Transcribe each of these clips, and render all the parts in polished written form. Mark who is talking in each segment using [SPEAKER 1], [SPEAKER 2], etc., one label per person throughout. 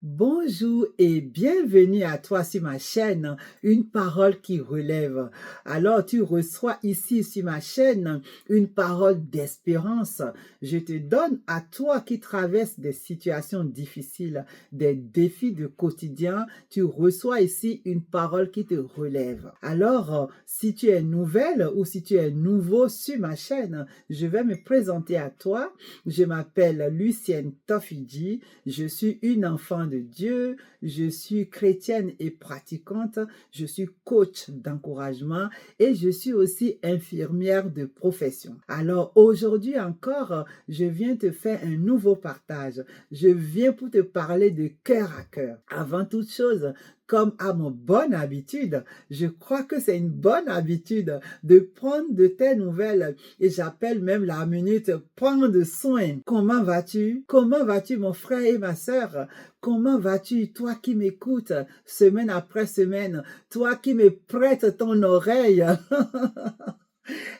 [SPEAKER 1] Bonjour et bienvenue à toi sur ma chaîne, une parole qui relève. Alors tu reçois ici sur ma chaîne une parole d'espérance. Je te donne à toi qui traverses des situations difficiles, des défis du quotidien, tu reçois ici une parole qui te relève. Alors, si tu es nouvelle ou si tu es nouveau sur ma chaîne, je vais me présenter à toi. Je m'appelle Lucienne Tofidji, je suis une enfant de Dieu, je suis chrétienne et pratiquante, je suis coach d'encouragement et je suis aussi infirmière de profession. Alors aujourd'hui encore, je viens te faire un nouveau partage. Je viens pour te parler de cœur à cœur. Avant toute chose, comme à mon bonne habitude, je crois que c'est une bonne habitude de prendre de tes nouvelles et j'appelle même la minute prendre soin. Comment vas-tu? Comment vas-tu mon frère et ma sœur? Comment vas-tu, toi qui m'écoutes semaine après semaine, toi qui me prêtes ton oreille?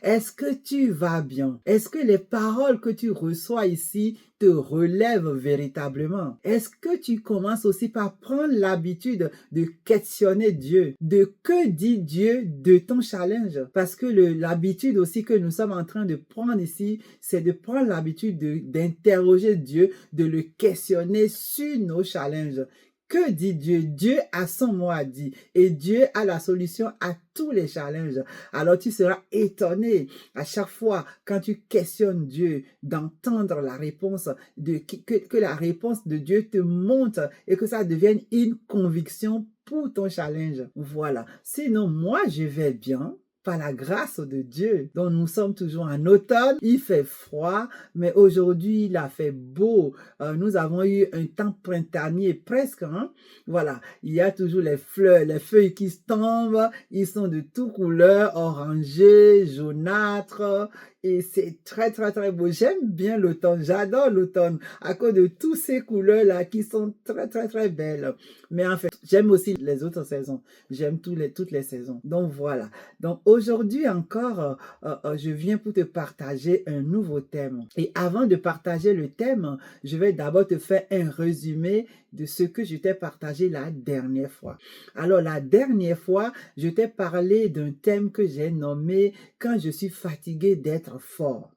[SPEAKER 1] Est-ce que tu vas bien? Est-ce que les paroles que tu reçois ici te relèvent véritablement? Est-ce que tu commences aussi par prendre l'habitude de questionner Dieu? De que dit Dieu de ton challenge? Parce que l'habitude aussi que nous sommes en train de prendre ici, c'est de prendre l'habitude d'interroger Dieu, de le questionner sur nos challenges. Que dit Dieu? Dieu a son mot à dire et Dieu a la solution à tous les challenges. Alors tu seras étonné à chaque fois quand tu questionnes Dieu d'entendre la réponse, que la réponse de Dieu te monte et que ça devienne une conviction pour ton challenge. Voilà. Sinon, moi, je vais bien par la grâce de Dieu. Donc nous sommes toujours en automne, il fait froid, mais aujourd'hui il a fait beau. Nous avons eu un temps printanier presque, hein? Voilà, il y a toujours les fleurs, les feuilles qui tombent, ils sont de toutes couleurs, orangé, jaunâtre, et c'est très très très beau. J'aime bien l'automne, j'adore l'automne à cause de toutes ces couleurs-là qui sont très très très belles. Mais en fait, j'aime aussi les autres saisons, j'aime toutes les saisons. Donc voilà. Donc aujourd'hui encore, je viens pour te partager un nouveau thème. Et avant de partager le thème, je vais d'abord te faire un résumé de ce que je t'ai partagé la dernière fois. Alors la dernière fois, je t'ai parlé d'un thème que j'ai nommé « Quand je suis fatigué d'être fort ».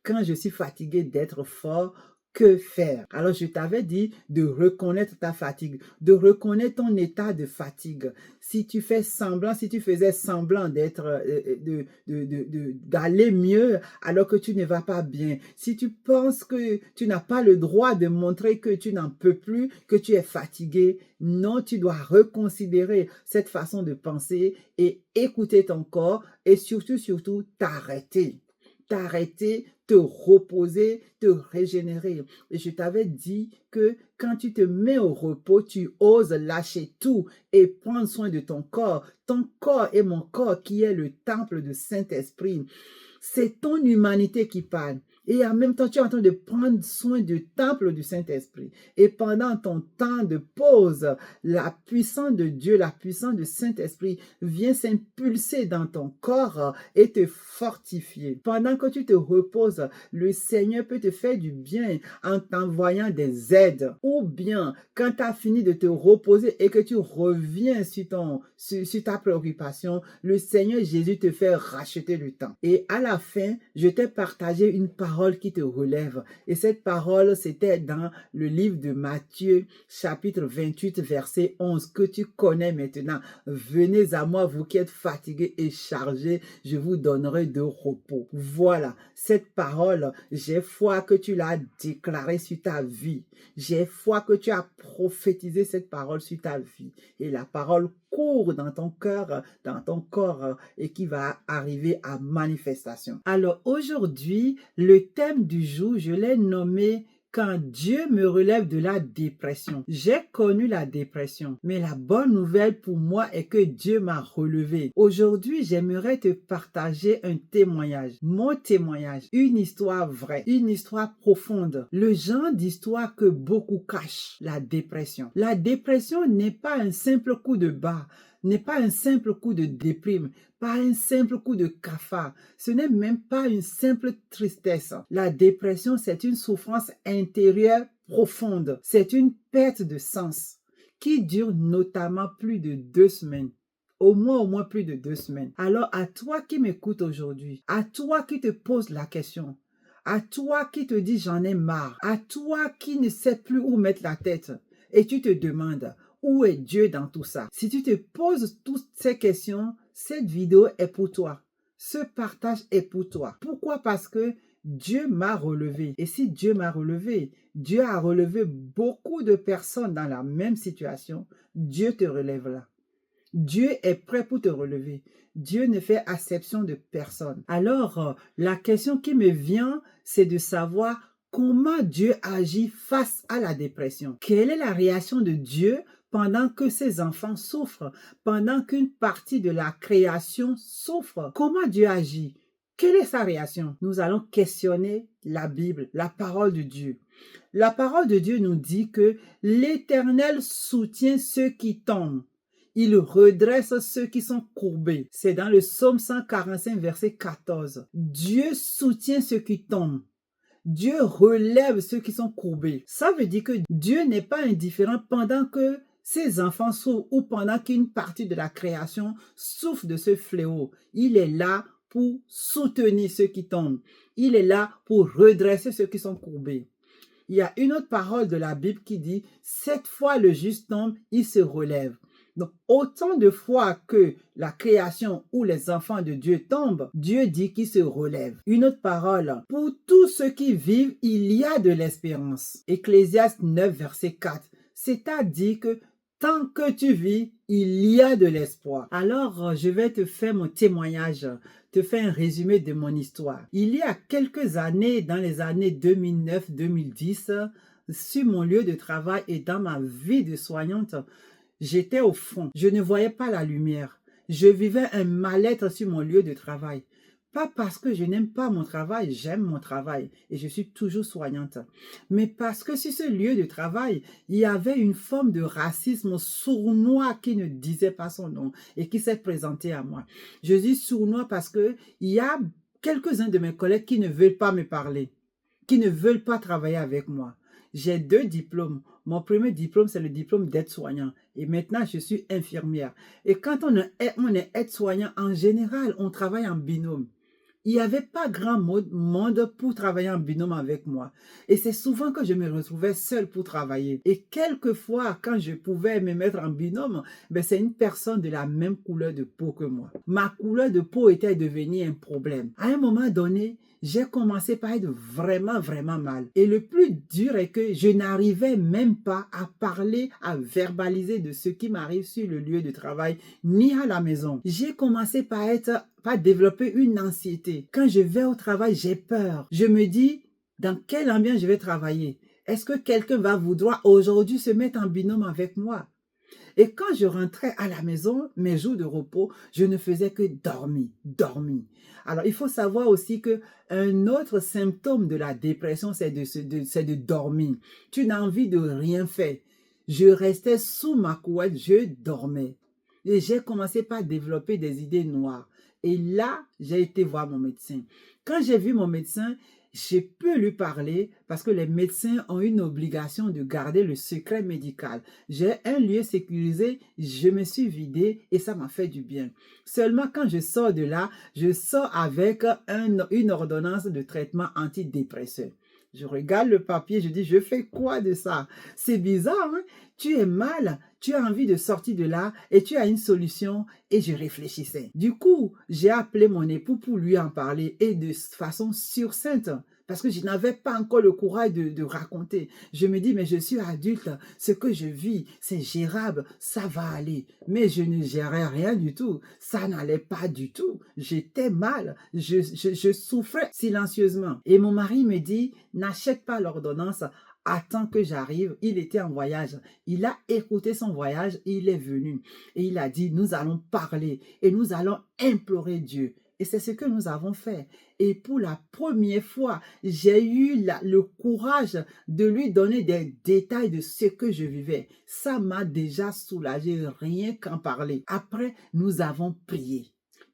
[SPEAKER 1] Quand je suis fatigué d'être fort, que faire? Alors, je t'avais dit de reconnaître ta fatigue, de reconnaître ton état de fatigue. Si tu fais semblant, si tu faisais semblant d'aller mieux alors que tu ne vas pas bien, si tu penses que tu n'as pas le droit de montrer que tu n'en peux plus, que tu es fatigué, non, tu dois reconsidérer cette façon de penser et écouter ton corps et surtout, t'arrêter. T'arrêter, te reposer, te régénérer. Et je t'avais dit que quand tu te mets au repos, tu oses lâcher tout et prendre soin de ton corps. Ton corps est mon corps qui est le temple du Saint-Esprit. C'est ton humanité qui parle. Et en même temps, tu es en train de prendre soin du temple du Saint-Esprit. Et pendant ton temps de pause, la puissance de Dieu, la puissance du Saint-Esprit vient s'impulser dans ton corps et te fortifier. Pendant que tu te reposes, le Seigneur peut te faire du bien en t'envoyant des aides. Ou bien, quand tu as fini de te reposer et que tu reviens sur ta préoccupation, le Seigneur Jésus te fait racheter le temps. Et à la fin, je t'ai partagé une parole qui te relève. Et cette parole, c'était dans le livre de Matthieu, chapitre 28, verset 11, que tu connais maintenant. Venez à moi, vous qui êtes fatigués et chargés, je vous donnerai de repos. Voilà, cette parole, j'ai foi que tu l'as déclarée sur ta vie. J'ai foi que tu as prophétisé cette parole sur ta vie. Et la parole court dans ton cœur, dans ton corps et qui va arriver à manifestation. Alors aujourd'hui, le thème du jour, je l'ai nommé quand Dieu me relève de la dépression. J'ai connu la dépression, mais la bonne nouvelle pour moi est que Dieu m'a relevé. Aujourd'hui, j'aimerais te partager un témoignage, mon témoignage, une histoire vraie, une histoire profonde, le genre d'histoire que beaucoup cachent, la dépression. La dépression n'est pas un simple coup de barre. n'est pas un simple coup de déprime, pas un simple coup de cafard. Ce n'est même pas une simple tristesse. La dépression, c'est une souffrance intérieure profonde. C'est une perte de sens qui dure notamment plus de 2 semaines. Au moins plus de 2 semaines. Alors, à toi qui m'écoutes aujourd'hui, à toi qui te poses la question, à toi qui te dis j'en ai marre, à toi qui ne sais plus où mettre la tête et tu te demandes où est Dieu dans tout ça. Si tu te poses toutes ces questions, cette vidéo est pour toi. Ce partage est pour toi. Pourquoi? Parce que Dieu m'a relevé. Et si Dieu m'a relevé, Dieu a relevé beaucoup de personnes dans la même situation. Dieu te relèvera. Dieu est prêt pour te relever. Dieu ne fait acception de personne. Alors, la question qui me vient, c'est de savoir comment Dieu agit face à la dépression. Quelle est la réaction de Dieu pendant que ses enfants souffrent, pendant qu'une partie de la création souffre? Comment Dieu agit? Quelle est sa réaction? Nous allons questionner la Bible, la parole de Dieu. La parole de Dieu nous dit que l'Éternel soutient ceux qui tombent. Il redresse ceux qui sont courbés. C'est dans le psaume 145, verset 14. Dieu soutient ceux qui tombent. Dieu relève ceux qui sont courbés. Ça veut dire que Dieu n'est pas indifférent pendant que ses enfants souffrent ou pendant qu'une partie de la création souffre de ce fléau. Il est là pour soutenir ceux qui tombent. Il est là pour redresser ceux qui sont courbés. Il y a une autre parole de la Bible qui dit « Cette fois le juste tombe, il se relève ». Donc, autant de fois que la création ou les enfants de Dieu tombent, Dieu dit qu'il se relève. Une autre parole, pour tous ceux qui vivent, il y a de l'espérance. Ecclésiaste 9, verset 4. C'est-à-dire que tant que tu vis, il y a de l'espoir. Alors, je vais te faire mon témoignage, te faire un résumé de mon histoire. Il y a quelques années, dans les années 2009-2010, sur mon lieu de travail et dans ma vie de soignante, j'étais au fond. Je ne voyais pas la lumière. Je vivais un mal-être sur mon lieu de travail. Pas parce que je n'aime pas mon travail, j'aime mon travail et je suis toujours soignante. Mais parce que sur ce lieu de travail, il y avait une forme de racisme sournois qui ne disait pas son nom et qui s'est présenté à moi. Je dis sournois parce que il y a quelques-uns de mes collègues qui ne veulent pas me parler, qui ne veulent pas travailler avec moi. J'ai 2 diplômes. Mon premier diplôme, c'est le diplôme d'aide-soignant. Et maintenant, je suis infirmière. Et quand on est aide-soignant, en général, on travaille en binôme. Il n'y avait pas grand monde pour travailler en binôme avec moi. Et c'est souvent que je me retrouvais seule pour travailler. Et quelquefois, quand je pouvais me mettre en binôme, c'est une personne de la même couleur de peau que moi. Ma couleur de peau était devenue un problème. À un moment donné, j'ai commencé par être vraiment mal. Et le plus dur est que je n'arrivais même pas à parler, à verbaliser de ce qui m'arrive sur le lieu de travail, ni à la maison. J'ai commencé par développer une anxiété. Quand je vais au travail, j'ai peur. Je me dis, dans quel ambiance je vais travailler? Est-ce que quelqu'un va vouloir aujourd'hui se mettre en binôme avec moi? Et quand je rentrais à la maison, mes jours de repos, je ne faisais que dormir. Alors, il faut savoir aussi que un autre symptôme de la dépression, c'est de dormir. Tu n'as envie de rien faire. Je restais sous ma couette, je dormais. Et j'ai commencé par développer des idées noires. Et là, j'ai été voir mon médecin. Quand j'ai vu mon médecin, j'ai pu lui parler parce que les médecins ont une obligation de garder le secret médical. J'ai un lieu sécurisé, je me suis vidée et ça m'a fait du bien. Seulement quand je sors de là, je sors avec une ordonnance de traitement antidépresseur. Je regarde le papier, je dis, je fais quoi de ça? C'est bizarre, hein? Tu es mal, tu as envie de sortir de là et tu as une solution et je réfléchissais. Du coup, j'ai appelé mon époux pour lui en parler et de façon succincte parce que je n'avais pas encore le courage de raconter. Je me dis, mais je suis adulte, ce que je vis, c'est gérable, ça va aller. Mais je ne gérais rien du tout, ça n'allait pas du tout. J'étais mal, je souffrais silencieusement. Et mon mari me dit, n'achète pas l'ordonnance, attends que j'arrive. Il était en voyage. Il a écouté son voyage, il est venu. Et il a dit, nous allons parler et nous allons implorer Dieu. Et c'est ce que nous avons fait. Et pour la première fois, j'ai eu le courage de lui donner des détails de ce que je vivais. Ça m'a déjà soulagé, rien qu'en parler. Après, nous avons prié.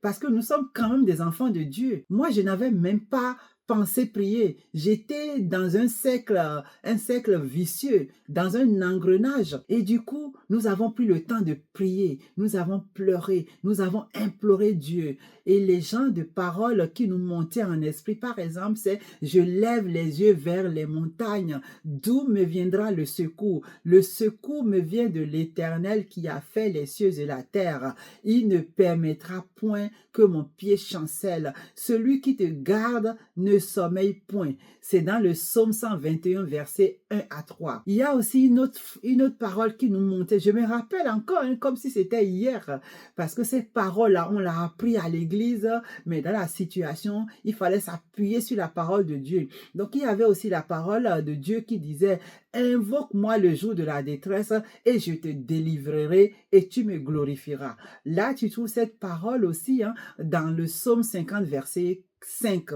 [SPEAKER 1] Parce que nous sommes quand même des enfants de Dieu. Moi, je n'avais même pas pensé prier. J'étais dans un cercle vicieux, dans un engrenage. Et du coup, nous avons pris le temps de prier. Nous avons pleuré. Nous avons imploré Dieu. Et les gens de parole qui nous montaient en esprit, par exemple, c'est « Je lève les yeux vers les montagnes. D'où me viendra le secours? Le secours me vient de l'Éternel qui a fait les cieux et la terre. Il ne permettra point que mon pied chancelle. Celui qui te garde ne sommeille point. » C'est dans le psaume 121, versets 1 à 3. Il y a aussi une autre parole qui nous montait. Je me rappelle encore, comme si c'était hier, parce que cette parole-là, on l'a appris à l'église, mais dans la situation, il fallait s'appuyer sur la parole de Dieu. Donc, il y avait aussi la parole de Dieu qui disait « Invoque-moi le jour de la détresse et je te délivrerai et tu me glorifieras. » Là, tu trouves cette parole aussi dans le psaume 50, verset 5.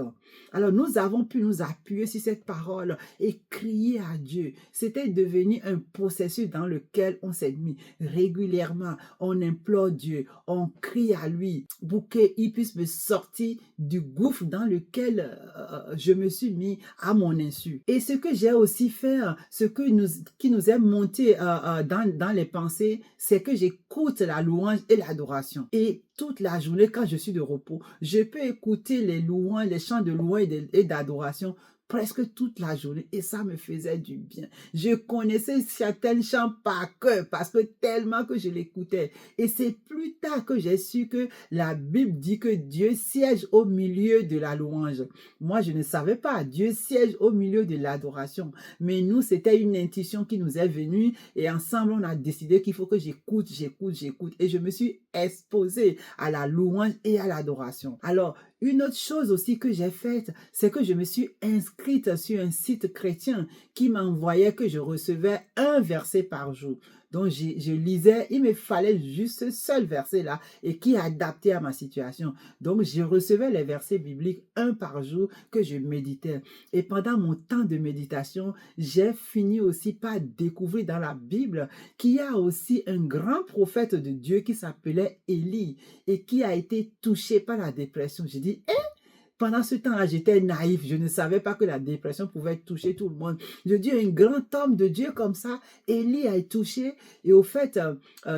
[SPEAKER 1] Alors, nous avons pu nous appuyer sur cette parole et crier à Dieu. C'était devenu un processus dans lequel on s'est mis régulièrement. On implore Dieu, on crie à lui pour qu'il puisse me sortir du gouffre dans lequel je me suis mis à mon insu. Et ce que j'ai aussi fait, qui nous est monté dans les pensées, c'est que j'écoute la louange et l'adoration. Et toute la journée, quand je suis de repos, je peux écouter les louanges, les chants de louange et d'adoration presque toute la journée et ça me faisait du bien. Je connaissais certains chants par cœur parce que tellement que je l'écoutais. Et c'est plus tard que j'ai su que la Bible dit que Dieu siège au milieu de la louange. Moi, je ne savais pas. Dieu siège au milieu de l'adoration. Mais nous, c'était une intuition qui nous est venue et ensemble, on a décidé qu'il faut que j'écoute. Et je me suis exposée à la louange et à l'adoration. Alors, une autre chose aussi que j'ai faite, c'est que je me suis inscrite sur un site chrétien qui m'envoyait que je recevais un verset par jour. Donc, je lisais, il me fallait juste ce seul verset-là et qui est adapté à ma situation. Donc, je recevais les versets bibliques un par jour que je méditais. Et pendant mon temps de méditation, j'ai fini aussi par découvrir dans la Bible qu'il y a aussi un grand prophète de Dieu qui s'appelait Élie et qui a été touché par la dépression. J'ai dit, pendant ce temps-là, j'étais naïf. Je ne savais pas que la dépression pouvait toucher tout le monde. Je dis, un grand homme de Dieu comme ça, Élie a été touché. Et au fait,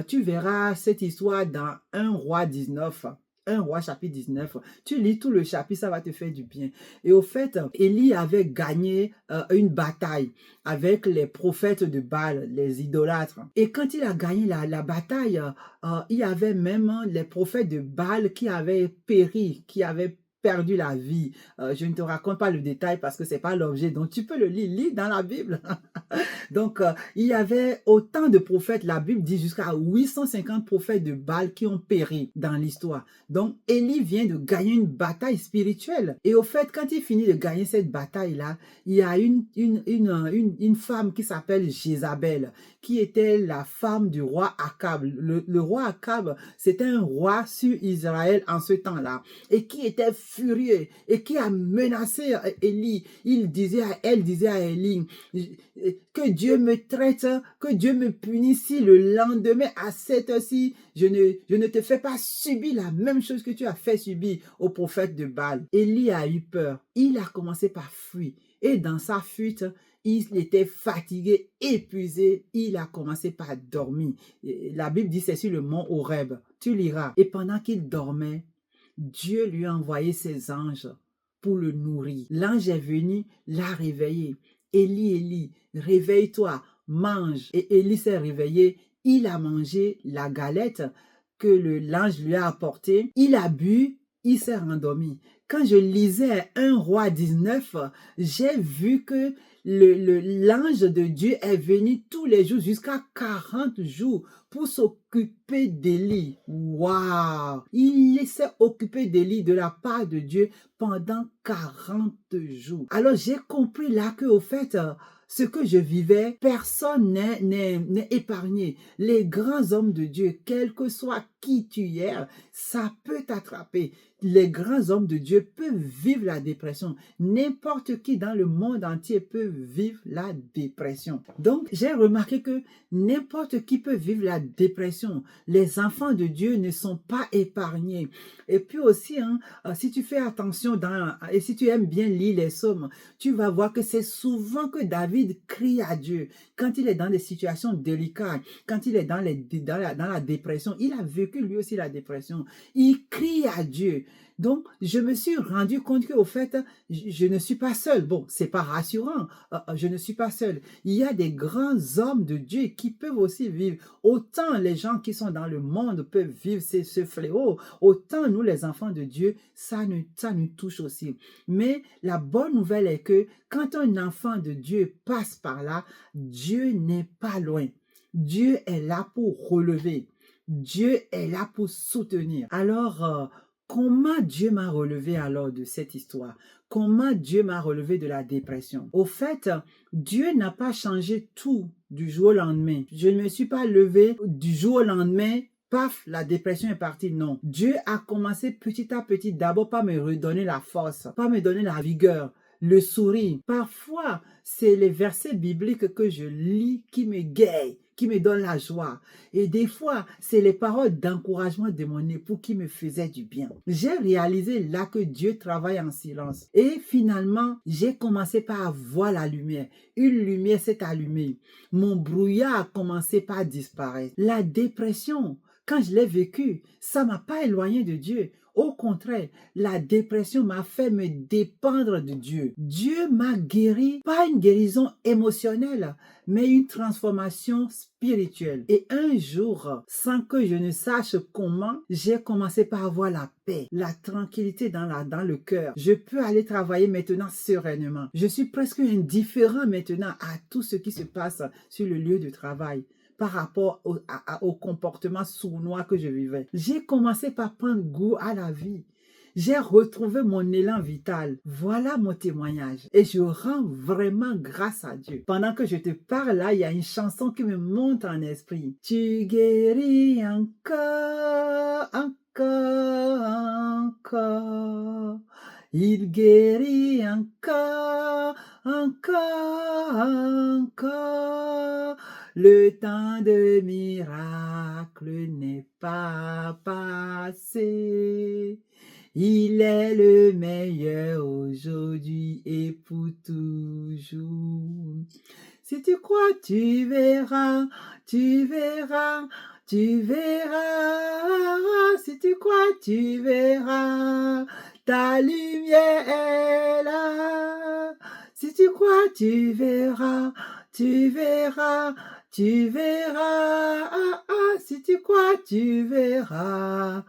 [SPEAKER 1] tu verras cette histoire dans 1 Roi 19. 1 Roi chapitre 19. Tu lis tout le chapitre, ça va te faire du bien. Et au fait, Élie avait gagné une bataille avec les prophètes de Baal, les idolâtres. Et quand il a gagné la bataille, il y avait même les prophètes de Baal qui avaient péri, qui avaient perdu la vie. Je ne te raconte pas le détail parce que c'est pas l'objet, donc tu peux le lire, lis dans la Bible. Donc, il y avait autant de prophètes, la Bible dit jusqu'à 850 prophètes de Baal qui ont péri dans l'histoire. Donc, Élie vient de gagner une bataille spirituelle. Et au fait, quand il finit de gagner cette bataille-là, il y a une femme qui s'appelle Jézabel, qui était la femme du roi Akab. Le roi Akab, c'était un roi sur Israël en ce temps-là, et qui était furieux, et qui a menacé Élie. Elle disait à Élie, que Dieu me traite, que Dieu me punisse si le lendemain à cette heure-ci, je ne te fais pas subir la même chose que tu as fait subir au prophète de Baal. Élie a eu peur. Il a commencé par fuir. Et dans sa fuite, il était fatigué, épuisé. Il a commencé par dormir. La Bible dit c'est sur le mont Horeb. Tu liras. Et pendant qu'il dormait, Dieu lui a envoyé ses anges pour le nourrir. L'ange est venu, l'a réveillé. Élie, Élie, réveille-toi, mange. Et Élie s'est réveillé, il a mangé la galette que l'ange lui a apportée. Il a bu, il s'est rendormi. Quand je lisais 1 Roi 19, j'ai vu que l'ange de Dieu est venu tous les jours jusqu'à 40 jours pour s'occuper d'Élie. Waouh! Il s'est occupé d'Élie de la part de Dieu pendant 40 jours. Alors j'ai compris là que au fait, ce que je vivais, personne n'est épargné. Les grands hommes de Dieu, quel que soit qui tu es, ça peut t'attraper. Les grands hommes de Dieu peuvent vivre la dépression. N'importe qui dans le monde entier peut vivre la dépression. Donc, j'ai remarqué que n'importe qui peut vivre la dépression. Les enfants de Dieu ne sont pas épargnés. Et puis aussi, si tu fais attention et si tu aimes bien lire les psaumes, tu vas voir que c'est souvent que David crie à Dieu quand il est dans des situations délicates, quand il est dans la dépression. Il a vécu lui aussi la dépression. Il crie à Dieu. Donc, je me suis rendu compte qu'au fait, je ne suis pas seul. Bon, c'est pas rassurant. Je ne suis pas seul. Il y a des grands hommes de Dieu qui peuvent aussi vivre. Autant les gens qui sont dans le monde peuvent vivre ce fléau, autant nous, les enfants de Dieu, ça nous touche aussi. Mais la bonne nouvelle est que quand un enfant de Dieu passe par là, Dieu n'est pas loin. Dieu est là pour relever. Dieu est là pour soutenir. Alors, comment Dieu m'a relevé alors de cette histoire? Comment Dieu m'a relevé de la dépression? Au fait, Dieu n'a pas changé tout du jour au lendemain. Je ne me suis pas levée du jour au lendemain. Paf, la dépression est partie. Non. Dieu a commencé petit à petit, d'abord par me redonner la force, par me donner la vigueur, le sourire. Parfois, c'est les versets bibliques que je lis qui me guérit, qui me donnent la joie. Et des fois, c'est les paroles d'encouragement de mon époux qui me faisaient du bien. J'ai réalisé là que Dieu travaille en silence. Et finalement, j'ai commencé par voir la lumière. Une lumière s'est allumée. Mon brouillard a commencé par disparaître. La dépression, quand je l'ai vécue, ça m'a pas éloigné de Dieu. Au contraire, la dépression m'a fait me dépendre de Dieu. Dieu m'a guéri, pas une guérison émotionnelle, mais une transformation spirituelle. Et un jour, sans que je ne sache comment, j'ai commencé par avoir la paix, la tranquillité dans le cœur. Je peux aller travailler maintenant sereinement. Je suis presque indifférent maintenant à tout ce qui se passe sur le lieu de travail par rapport au comportement sournois que je vivais. J'ai commencé par prendre goût à la vie. J'ai retrouvé mon élan vital. Voilà mon témoignage. Et je rends vraiment grâce à Dieu. Pendant que je te parle là, il y a une chanson qui me monte en esprit. Tu guéris encore, encore, encore. Il guérit encore, encore, encore. Le temps de miracle n'est pas passé. Il est le meilleur aujourd'hui et pour toujours. Si tu crois, tu verras, tu verras, tu verras. Si tu crois, tu verras. Ta lumière est là. Si tu crois, tu verras, tu verras, tu verras. Si tu crois, tu verras.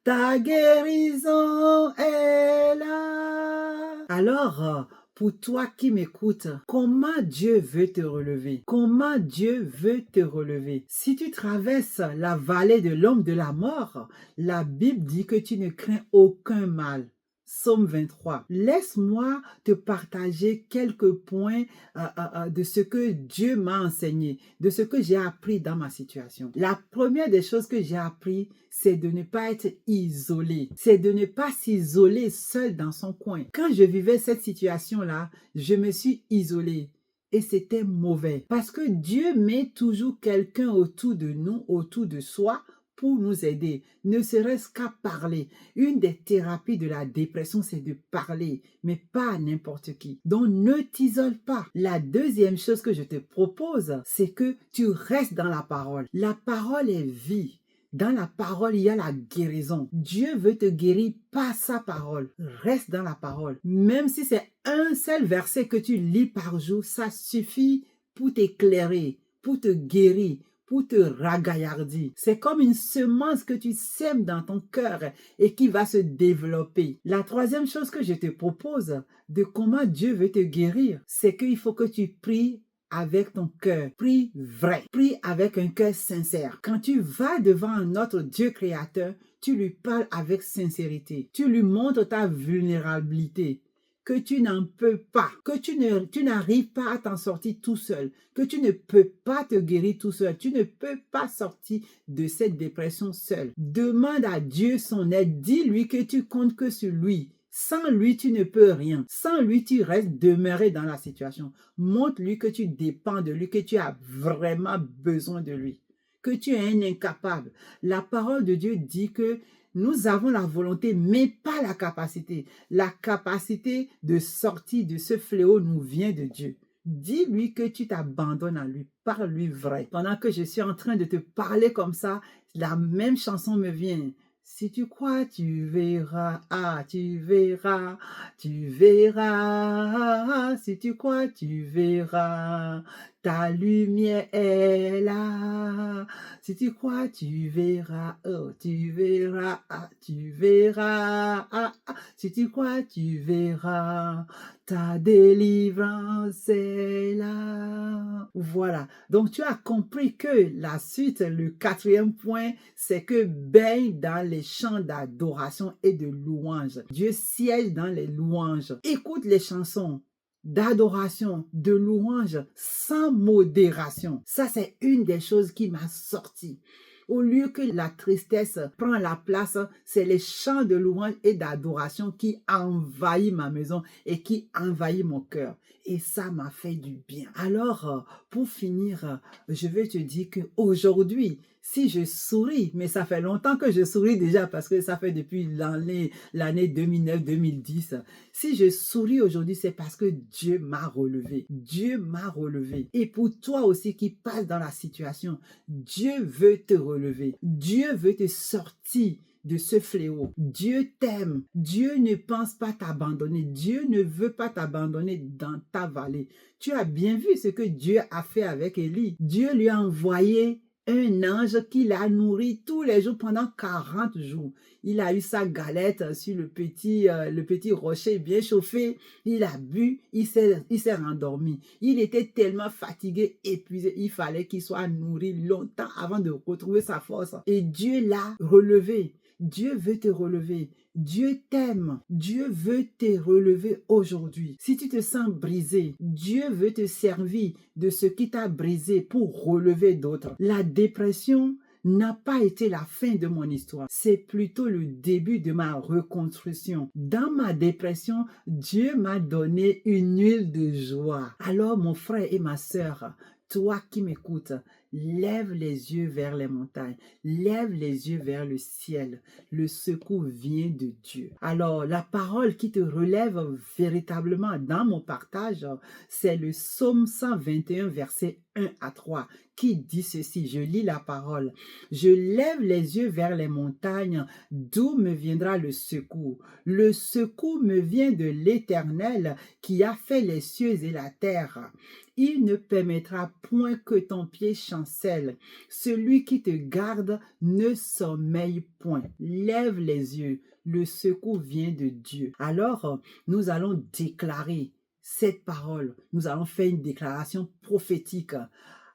[SPEAKER 1] Ta guérison est là. Alors, pour toi qui m'écoutes, comment Dieu veut te relever? Comment Dieu veut te relever? Si tu traverses la vallée de l'ombre de la mort, la Bible dit que tu ne crains aucun mal. Psaume 23. Laisse-moi te partager quelques points de ce que Dieu m'a enseigné, de ce que j'ai appris dans ma situation. La première des choses que j'ai appris, c'est de ne pas être isolé. C'est de ne pas s'isoler seul dans son coin. Quand je vivais cette situation-là, je me suis isolée. Et c'était mauvais. Parce que Dieu met toujours quelqu'un autour de nous, autour de soi, pour nous aider, ne serait-ce qu'à parler. Une des thérapies de la dépression, c'est de parler, mais pas à n'importe qui. Donc, ne t'isole pas. La deuxième chose que je te propose, c'est que tu restes dans la parole. La parole est vie. Dans la parole, il y a la guérison. Dieu veut te guérir par sa parole. Reste dans la parole. Même si c'est un seul verset que tu lis par jour, ça suffit pour t'éclairer, pour te guérir, pour te ragaillardir. C'est comme une semence que tu sèmes dans ton cœur et qui va se développer. La troisième chose que je te propose de comment Dieu veut te guérir, c'est qu'il faut que tu pries avec ton cœur. Prie vrai. Prie avec un cœur sincère. Quand tu vas devant notre Dieu créateur, tu lui parles avec sincérité. Tu lui montres ta vulnérabilité. que tu n'en peux pas, que tu n'arrives pas à t'en sortir tout seul, que tu ne peux pas te guérir tout seul, tu ne peux pas sortir de cette dépression seul. Demande à Dieu son aide, dis-lui que tu comptes que sur lui. Sans lui, tu ne peux rien. Sans lui, tu restes demeuré dans la situation. Montre-lui que tu dépends de lui, que tu as vraiment besoin de lui, que tu es un incapable. La parole de Dieu dit que nous avons la volonté, mais pas la capacité. La capacité de sortir de ce fléau nous vient de Dieu. Dis-lui que tu t'abandonnes à lui. Parle-lui vrai. Pendant que je suis en train de te parler comme ça, la même chanson me vient. Si tu crois, tu verras. Ah, tu verras. Tu verras. Si tu crois, tu verras. Ta lumière est là. Si tu crois, tu verras. Oh, tu verras. Ah, tu verras. Ah, ah. Si tu crois, tu verras. Ta délivrance est là. Voilà. Donc, tu as compris que la suite, le quatrième point, c'est que baigne dans les chants d'adoration et de louange. Dieu siège dans les louanges. Écoute les chansons d'adoration, de louange sans modération. Ça, c'est une des choses qui m'a sorti. Au lieu que la tristesse prend la place, c'est les chants de louange et d'adoration qui envahissent ma maison et qui envahissent mon cœur. Et ça m'a fait du bien. Alors, pour finir, je vais te dire qu'aujourd'hui, si je souris, mais ça fait longtemps que je souris déjà parce que ça fait depuis l'année 2009-2010. Si je souris aujourd'hui, c'est parce que Dieu m'a relevé. Dieu m'a relevé. Et pour toi aussi qui passes dans la situation, Dieu veut te relever. Dieu veut te sortir de ce fléau. Dieu t'aime. Dieu ne pense pas t'abandonner. Dieu ne veut pas t'abandonner dans ta vallée. Tu as bien vu ce que Dieu a fait avec Élie. Dieu lui a envoyé un ange qui l'a nourri tous les jours pendant 40 jours. Il a eu sa galette sur le petit rocher bien chauffé. Il a bu, il s'est rendormi. Il était tellement fatigué, épuisé. Il fallait qu'il soit nourri longtemps avant de retrouver sa force. Et Dieu l'a relevé. Dieu veut te relever. Dieu t'aime. Dieu veut te relever aujourd'hui. Si tu te sens brisé, Dieu veut te servir de ce qui t'a brisé pour relever d'autres. La dépression n'a pas été la fin de mon histoire. C'est plutôt le début de ma reconstruction. Dans ma dépression, Dieu m'a donné une huile de joie. Alors, mon frère et ma sœur, toi qui m'écoutes, lève les yeux vers les montagnes, lève les yeux vers le ciel. Le secours vient de Dieu. Alors, la parole qui te relève véritablement dans mon partage, c'est le psaume 121, verset 1 à 3, qui dit ceci. Je lis la parole. Je lève les yeux vers les montagnes, d'où me viendra le secours. Le secours me vient de l'Éternel qui a fait les cieux et la terre. Il ne permettra point que ton pied chancelle. Celui qui te garde ne sommeille point. Lève les yeux. Le secours vient de Dieu. Alors, nous allons déclarer cette parole. Nous allons faire une déclaration prophétique.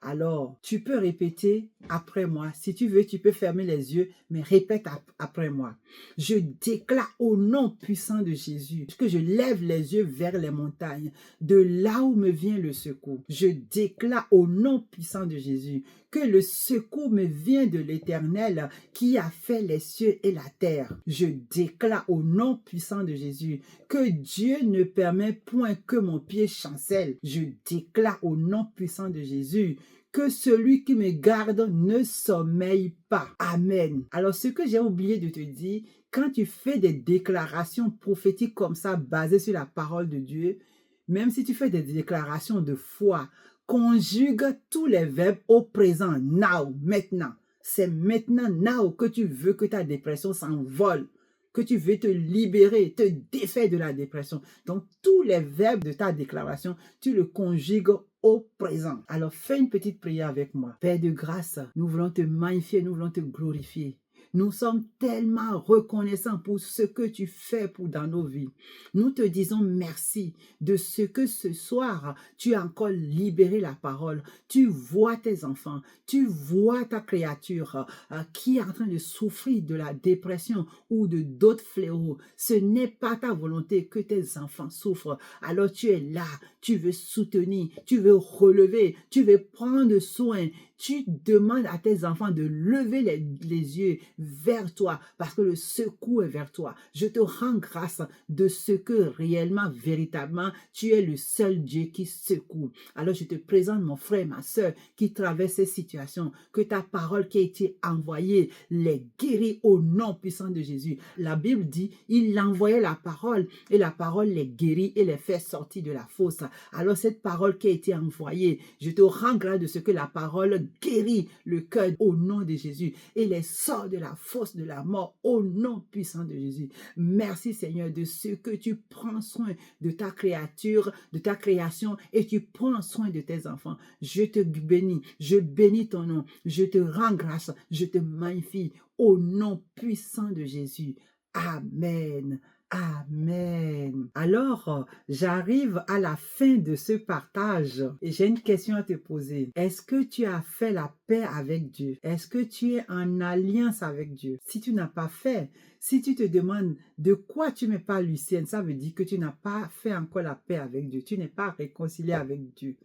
[SPEAKER 1] Alors, tu peux répéter après moi. Si tu veux, tu peux fermer les yeux, mais répète après moi. Je déclare au nom puissant de Jésus que je lève les yeux vers les montagnes, de là où me vient le secours. Je déclare au nom puissant de Jésus que le secours me vient de l'Éternel qui a fait les cieux et la terre. Je déclare au nom puissant de Jésus que Dieu ne permet point que mon pied chancelle. Je déclare au nom puissant de Jésus que celui qui me garde ne sommeille pas. Amen. Alors, ce que j'ai oublié de te dire, quand tu fais des déclarations prophétiques comme ça, basées sur la parole de Dieu, même si tu fais des déclarations de foi, conjugue tous les verbes au présent, now, maintenant. C'est maintenant, now, que tu veux que ta dépression s'envole, que tu veux te libérer, te défaire de la dépression. Donc, tous les verbes de ta déclaration, tu le conjugues au présent. Alors, fais une petite prière avec moi. Père de grâce, nous voulons te magnifier, nous voulons te glorifier. Nous sommes tellement reconnaissants pour ce que tu fais dans nos vies. Nous te disons merci de ce que ce soir, tu as encore libéré la parole. Tu vois tes enfants, tu vois ta créature qui est en train de souffrir de la dépression ou de d'autres fléaux. Ce n'est pas ta volonté que tes enfants souffrent. Alors tu es là, tu veux soutenir, tu veux relever, tu veux prendre soin. Tu demandes à tes enfants de lever les yeux vers toi parce que le secours est vers toi. Je te rends grâce de ce que réellement, véritablement, tu es le seul Dieu qui secoue. Alors je te présente mon frère, ma soeur qui traverse ces situations, que ta parole qui a été envoyée les guérit au nom puissant de Jésus. La Bible dit, il envoyait la parole et la parole les guérit et les fait sortir de la fosse. Alors cette parole qui a été envoyée, je te rends grâce de ce que la parole guérit le cœur au nom de Jésus et les sort de la fosse de la mort au nom puissant de Jésus. Merci Seigneur de ce que tu prends soin de ta créature, de ta création et tu prends soin de tes enfants. Je te bénis, je bénis ton nom, je te rends grâce, je te magnifie au nom puissant de Jésus. Amen. Amen. Alors, j'arrive à la fin de ce partage et j'ai une question à te poser. Est-ce que tu as fait la paix avec Dieu? Est-ce que tu es en alliance avec Dieu? Si tu n'as pas fait, si tu te demandes de quoi tu n'es pas Lucienne, ça veut dire que tu n'as pas fait encore la paix avec Dieu. Tu n'es pas réconcilié avec Dieu.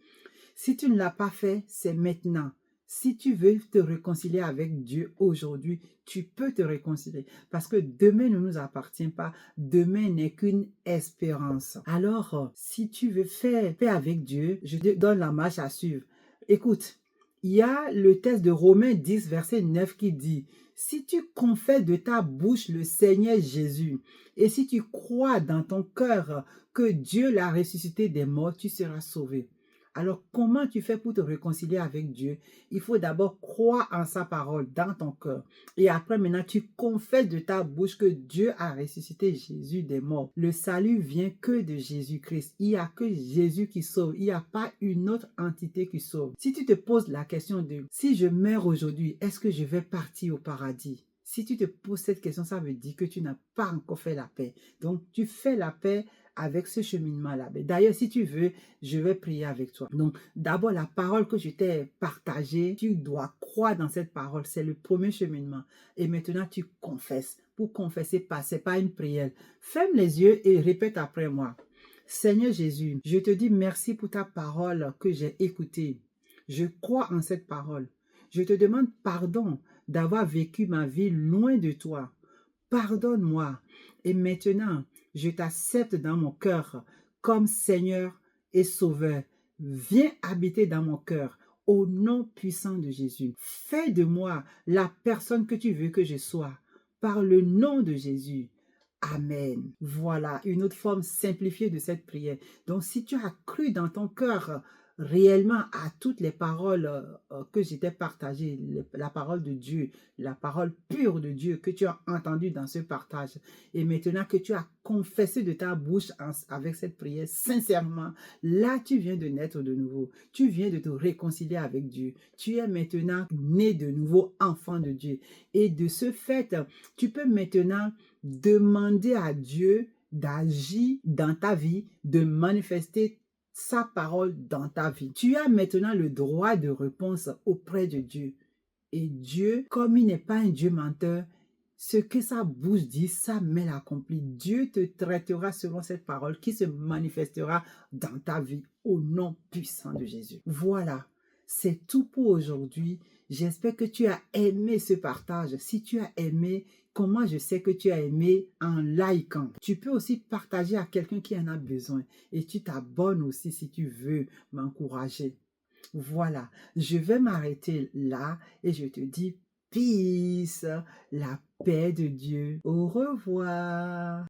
[SPEAKER 1] Si tu ne l'as pas fait, c'est maintenant. Si tu veux te réconcilier avec Dieu aujourd'hui, tu peux te réconcilier. Parce que demain ne nous appartient pas. Demain n'est qu'une espérance. Alors, si tu veux faire paix avec Dieu, je te donne la marche à suivre. Écoute, il y a le texte de Romains 10, verset 9 qui dit, « Si tu confesses de ta bouche le Seigneur Jésus, et si tu crois dans ton cœur que Dieu l'a ressuscité des morts, tu seras sauvé. » Alors, comment tu fais pour te réconcilier avec Dieu? Il faut d'abord croire en sa parole dans ton cœur. Et après, maintenant, tu confesses de ta bouche que Dieu a ressuscité Jésus des morts. Le salut vient que de Jésus-Christ. Il n'y a que Jésus qui sauve. Il n'y a pas une autre entité qui sauve. Si tu te poses la question de, si je meurs aujourd'hui, est-ce que je vais partir au paradis? Si tu te poses cette question, ça veut dire que tu n'as pas encore fait la paix. Donc, tu fais la paix avec ce cheminement-là. D'ailleurs, si tu veux, je vais prier avec toi. Donc, d'abord, la parole que je t'ai partagée, tu dois croire dans cette parole. C'est le premier cheminement. Et maintenant, tu confesses. Pour confesser, c'est pas une prière. Ferme les yeux et répète après moi. Seigneur Jésus, je te dis merci pour ta parole que j'ai écoutée. Je crois en cette parole. Je te demande pardon d'avoir vécu ma vie loin de toi. Pardonne-moi. Et maintenant, je t'accepte dans mon cœur comme Seigneur et Sauveur. Viens habiter dans mon cœur au nom puissant de Jésus. Fais de moi la personne que tu veux que je sois par le nom de Jésus. Amen. Voilà une autre forme simplifiée de cette prière. Donc, si tu as cru dans ton cœur réellement à toutes les paroles que j'étais partagées, la parole de Dieu, la parole pure de Dieu que tu as entendue dans ce partage, et maintenant que tu as confessé de ta bouche avec cette prière sincèrement, là tu viens de naître de nouveau, tu viens de te réconcilier avec Dieu, tu es maintenant né de nouveau enfant de Dieu, et de ce fait, tu peux maintenant demander à Dieu d'agir dans ta vie, de manifester sa parole dans ta vie. Tu as maintenant le droit de réponse auprès de Dieu. Et Dieu, comme il n'est pas un Dieu menteur, ce que sa bouche dit, sa main l'accomplit. Dieu te traitera selon cette parole qui se manifestera dans ta vie au nom puissant de Jésus. Voilà, c'est tout pour aujourd'hui. J'espère que tu as aimé ce partage. Si tu as aimé, comment je sais que tu as aimé? En likant. Tu peux aussi partager à quelqu'un qui en a besoin. Et tu t'abonnes aussi si tu veux m'encourager. Voilà, je vais m'arrêter là et je te dis peace, la paix de Dieu. Au revoir.